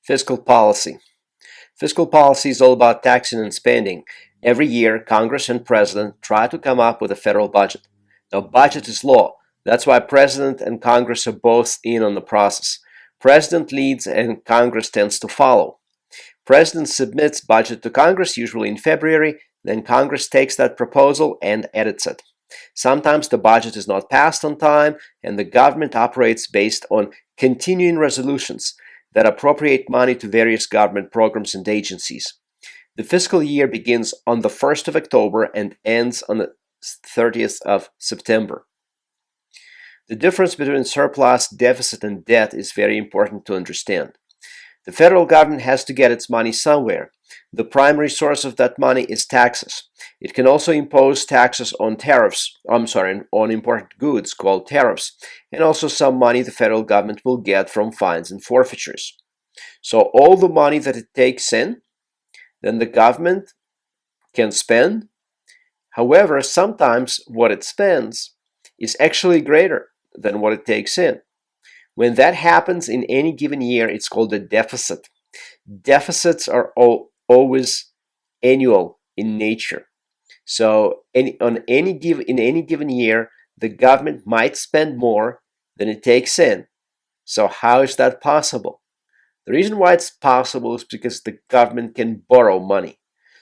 Fiscal policy. Fiscal policy is all about taxing and spending. Every year, Congress and President try to come up with a federal budget. Now, budget is law. That's why President and Congress are both in on the process. President leads and Congress tends to follow. President submits budget to Congress, usually in February, then Congress takes that proposal and edits it. Sometimes the budget is not passed on time, and the government operates based on continuing resolutions that appropriate money to various government programs and agencies. The fiscal year begins on the 1st of October and ends on the 30th of September. The difference between surplus, deficit, and debt is very important to understand. The federal government has to get its money somewhere. The primary source of that money is taxes. It can also impose taxes on on imported goods called tariffs, and also some money the federal government will get from fines and forfeitures. So all the money that it takes in, then the government can spend. However, sometimes what it spends is actually greater than what it takes in. When that happens in any given year, it's called a deficit. Deficits are always annual in nature. So in any given year, the government might spend more than it takes in. So how is that possible? The reason why it's possible is because the government can borrow money.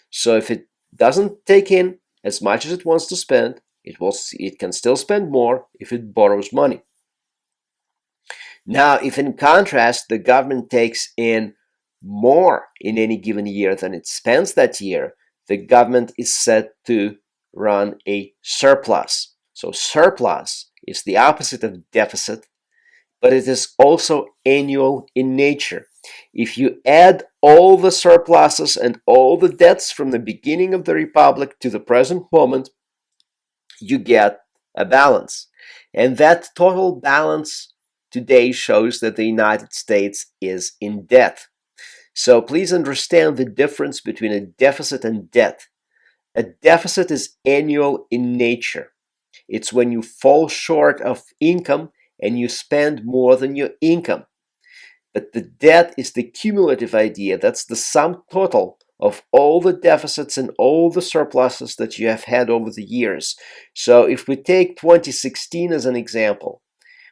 So if it doesn't take in as much as it wants to spend, it can still spend more if it borrows money. Now, if in contrast the government takes in more in any given year than it spends that year, the government is said to run a surplus. So surplus is the opposite of deficit, but it is also annual in nature. If you add all the surpluses and all the debts from the beginning of the republic to the present moment, you get a balance. And that total balance today shows that the United States is in debt. So please understand the difference between a deficit and debt. A deficit is annual in nature. It's when you fall short of income and you spend more than your income. But the debt is the cumulative idea. That's the sum total of all the deficits and all the surpluses that you have had over the years. So if we take 2016 as an example,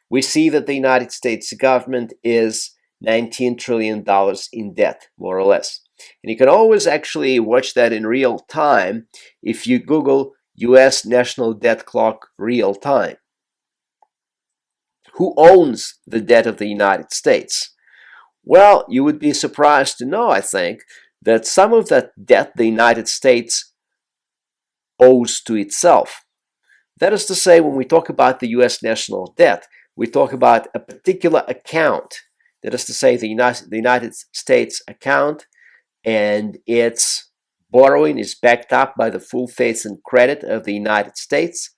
we see that the United States government is $19 trillion in debt, more or less. And you can always actually watch that in real time if you Google US National Debt Clock real time. Who owns the debt of the United States? Well, you would be surprised to know, I think, that some of that debt the United States owes to itself. That is to say, when we talk about the US national debt, we talk about a particular account. That is to say, the United States account, and its borrowing is backed up by the full faith and credit of the United States.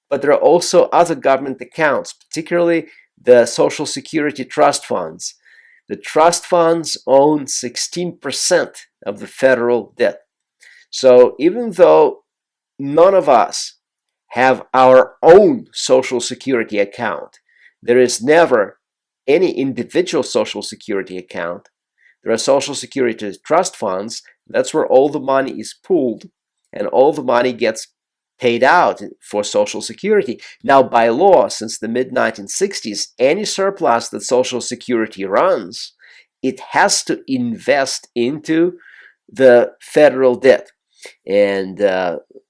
But there are also other government accounts, particularly the Social Security trust funds. The trust funds own 16% of the federal debt. So even though none of us have our own Social Security account, there is never any individual Social Security account. There are Social Security trust funds. That's where all the money is pooled and all the money gets paid out for Social Security. Now, by law, since the mid-1960s, any surplus that Social Security runs, it has to invest into the federal debt. And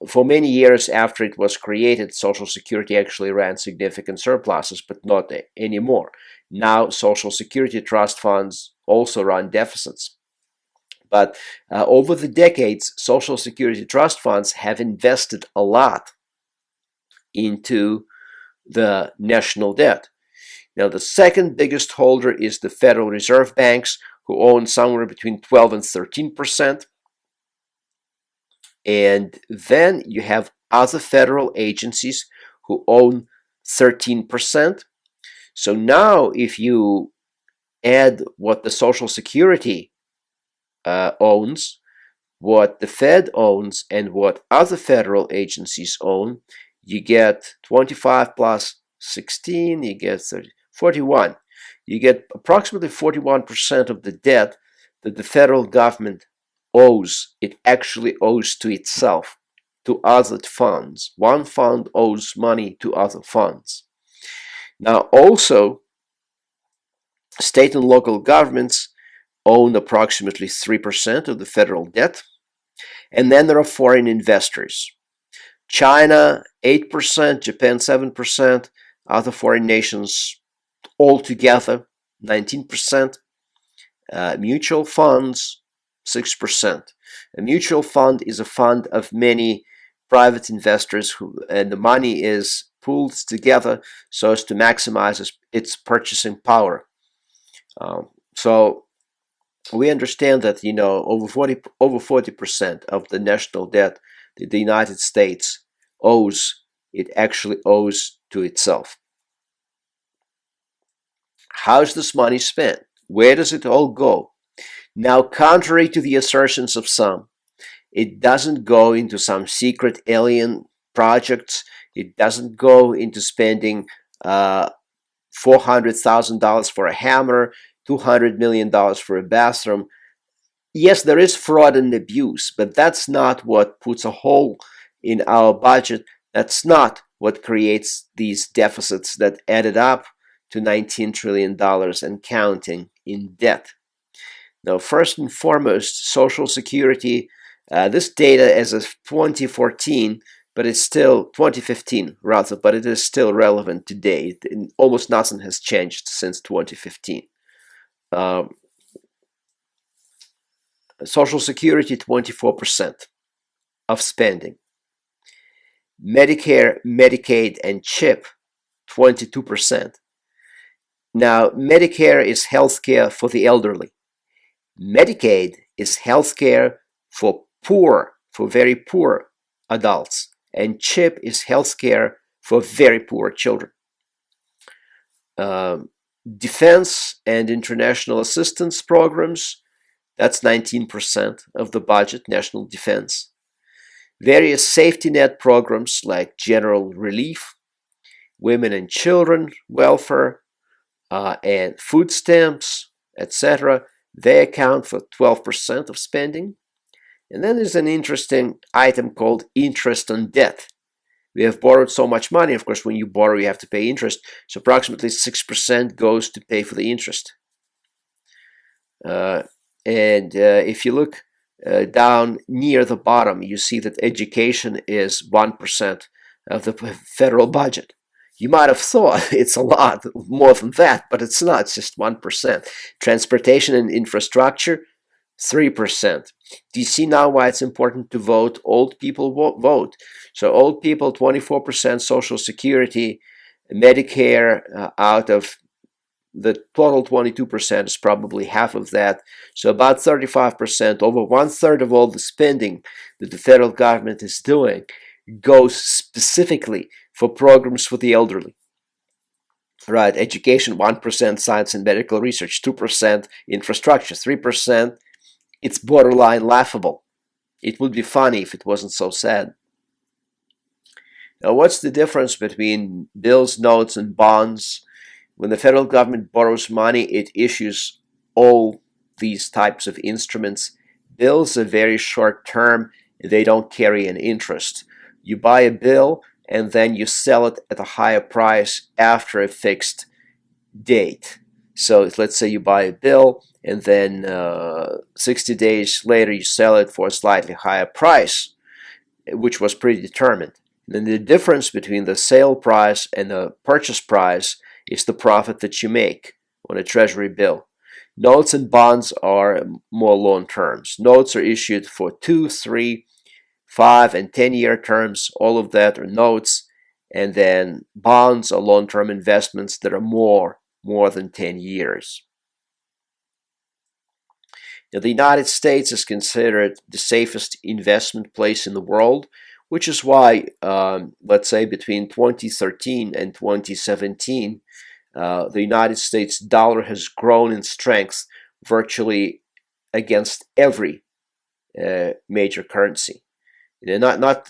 for many years after it was created, Social Security actually ran significant surpluses, but not anymore. Now, Social Security trust funds also run deficits. But over the decades, Social Security trust funds have invested a lot into the national debt. Now, the second biggest holder is the Federal Reserve banks, who own somewhere between 12 and 13%. And then you have other federal agencies who own 13%. So now if you add what the Social Security owns, what the Fed owns, and what other federal agencies own, you get 25 plus 16, you get 41. you get approximately 41% of the debt that the federal government owes. It actually owes to itself, to other funds. One fund owes money to other funds. Now, also, state and local governments own approximately 3% of the federal debt. And then there are foreign investors. China, 8%, Japan, 7%, other foreign nations altogether, 19%. Mutual funds, 6%. A mutual fund is a fund of many private investors and the money is pooled together so as to maximize its purchasing power. So we understand that over 40% of the national debt that the United States owes, it actually owes to itself. How is this money spent? Where does it all go? Now, contrary to the assertions of some, it doesn't go into some secret alien projects. It doesn't go into spending $400,000 for a hammer, $200 million for a bathroom. Yes, there is fraud and abuse, but that's not what puts a hole in our budget. That's not what creates these deficits that added up to $19 trillion and counting in debt. Now, first and foremost, Social Security, this data is of 2014, but it's still 2015 rather, but it is still relevant today. Almost nothing has changed since 2015. Social Security, 24% of spending. Medicare, Medicaid, and CHIP, 22%. Now, Medicare is health care for the elderly. Medicaid is health care for very poor adults. And CHIP is health care for very poor children. Defense and international assistance programs, that's 19% of the budget, national defense. Various safety net programs like general relief, women and children welfare, and food stamps, etc., they account for 12% of spending. And then there's an interesting item called interest on debt. We have borrowed so much money. Of course, when you borrow, you have to pay interest. So approximately 6% goes to pay for the interest. If you look down near the bottom, you see that education is 1% of the federal budget. You might have thought it's a lot more than that, but it's not. It's just 1%. Transportation and infrastructure, 3%. Do you see now why it's important to vote? Old people vote. So old people, 24% Social Security, Medicare out of the total 22% is probably half of that. So about 35%, over 1/3 of all the spending that the federal government is doing goes specifically for programs for the elderly. Right, education 1%, science and medical research 2%, infrastructure 3%. It's borderline laughable. It would be funny if it wasn't so sad. Now, what's the difference between bills, notes, and bonds? When the federal government borrows money, it issues all these types of instruments. Bills are very short term. They don't carry an interest. You buy a bill and then you sell it at a higher price after a fixed date. So let's say you buy a bill and then 60 days later you sell it for a slightly higher price, which was predetermined. And then the difference between the sale price and the purchase price is the profit that you make on a Treasury bill. Notes and bonds are more long terms. Notes are issued for 2, 3, 5, and 10-year terms. All of that are notes. And then bonds are long-term investments that are more than 10 years. Now, the United States is considered the safest investment place in the world, which is why, let's say, between 2013 and 2017, the United States dollar has grown in strength virtually against every major currency. Not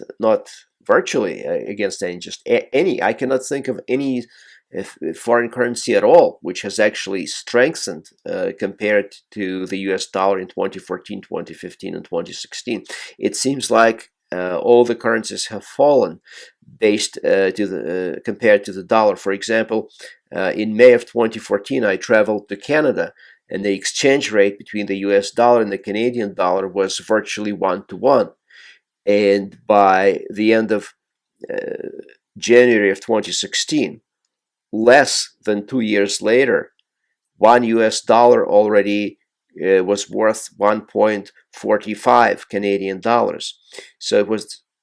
virtually against any, just any. I cannot think of any if foreign currency at all, which has actually strengthened compared to the US dollar in 2014, 2015, and 2016. It seems like all the currencies have fallen based compared to the dollar. For example, in May of 2014, I traveled to Canada, and the exchange rate between the US dollar and the Canadian dollar was virtually 1-to-1. And by the end of January of 2016, less than 2 years later, $1 already was worth 1.45 Canadian dollars. So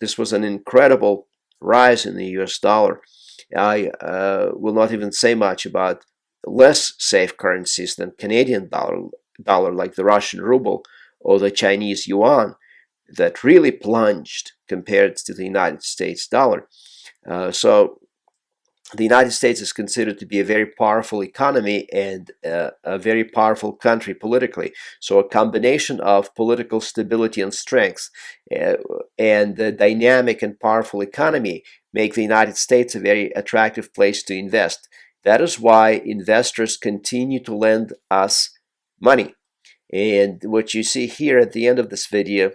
this was an incredible rise in the US dollar. I will not even say much about less safe currencies than Canadian dollar like the Russian ruble or the Chinese yuan, that really plunged compared to the United States dollar. So the United States is considered to be a very powerful economy and a very powerful country politically. So a combination of political stability and strength and the dynamic and powerful economy make the United States a very attractive place to invest. That is why investors continue to lend us money. And what you see here at the end of this video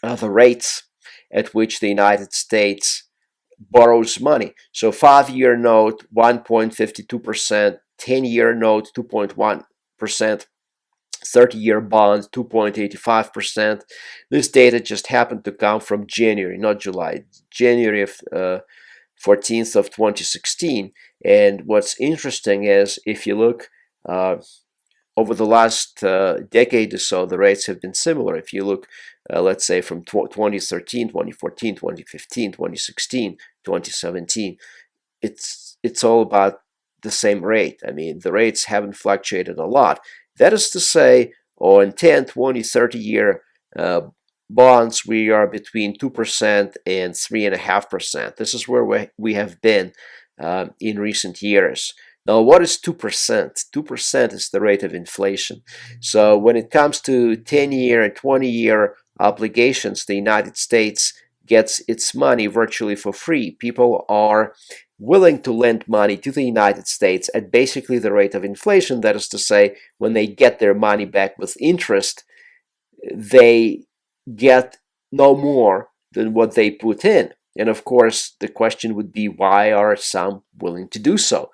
are the rates at which the United States borrows money. So 5-year note 1.52%, 10-year note 2.1%, 30-year bond 2.85%. This data just happened to come from January, not July. January of 14th of 2016. And what's interesting is if you look over the last decade or so, the rates have been similar. If you look, let's say, from 2013, 2014, 2015, 2016, 2017, it's all about the same rate. I mean, the rates haven't fluctuated a lot. That is to say, on 10, 20, 30-year bonds, we are between 2% and 3.5%. This is where we have been in recent years. Now, what is 2%? 2% is the rate of inflation. So when it comes to 10-year and 20-year obligations, the United States gets its money virtually for free. People are willing to lend money to the United States at basically the rate of inflation. That is to say, when they get their money back with interest, they get no more than what they put in. And of course, the question would be, why are some willing to do so?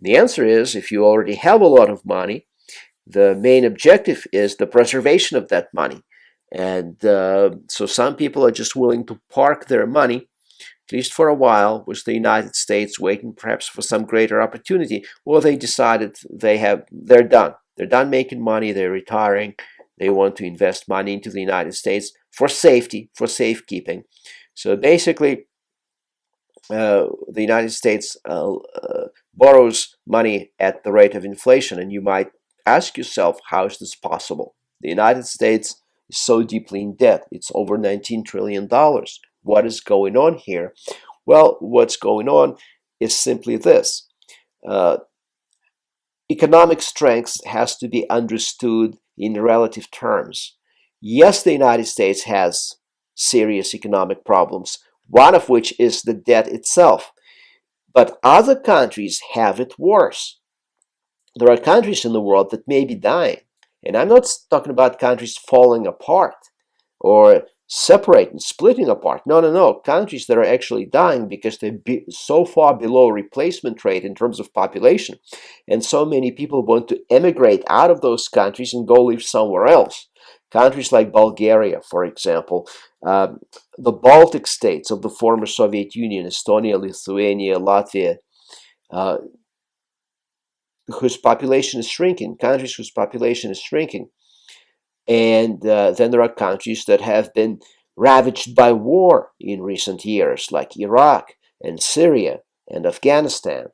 The answer is, if you already have a lot of money, the main objective is the preservation of that money. And so some people are just willing to park their money, at least for a while, with the United States, waiting perhaps for some greater opportunity, or they decided they're done. They're done making money, they're retiring, they want to invest money into the United States for safety, for safekeeping. So basically, the United States borrows money at the rate of inflation, and you might ask yourself, how is this possible? The United States is so deeply in debt. It's over $19 trillion. What is going on here? Well, what's going on is simply this. Economic strength has to be understood in relative terms. Yes, the United States has serious economic problems, one of which is the debt itself. But other countries have it worse. There are countries in the world that may be dying. And I'm not talking about countries falling apart or separating, splitting apart. No. Countries that are actually dying because they're so far below replacement rate in terms of population. And so many people want to emigrate out of those countries and go live somewhere else. Countries like Bulgaria, for example, the Baltic states of the former Soviet Union, Estonia, Lithuania, Latvia, whose population is shrinking, countries whose population is shrinking. And then there are countries that have been ravaged by war in recent years, like Iraq and Syria and Afghanistan.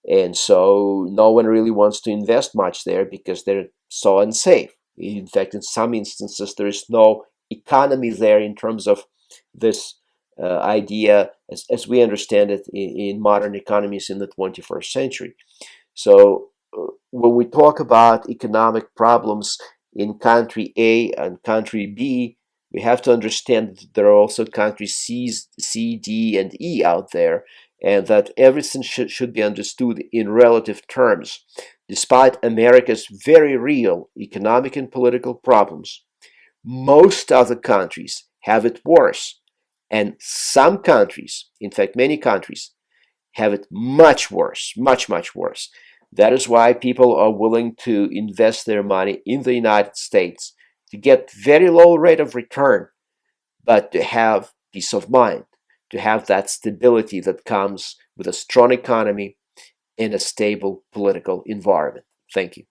And so no one really wants to invest much there because they're so unsafe. In fact, in some instances, there is no economy there in terms of this idea as we understand it in modern economies in the 21st century. So when we talk about economic problems in country A and country B, we have to understand that there are also countries C, D, and E out there. and that everything should be understood in relative terms. Despite America's very real economic and political problems, most other countries have it worse. And some countries, in fact, many countries, have it much worse, much, much worse. That is why people are willing to invest their money in the United States to get very low rate of return, but to have peace of mind, to have that stability that comes with a strong economy in a stable political environment. Thank you.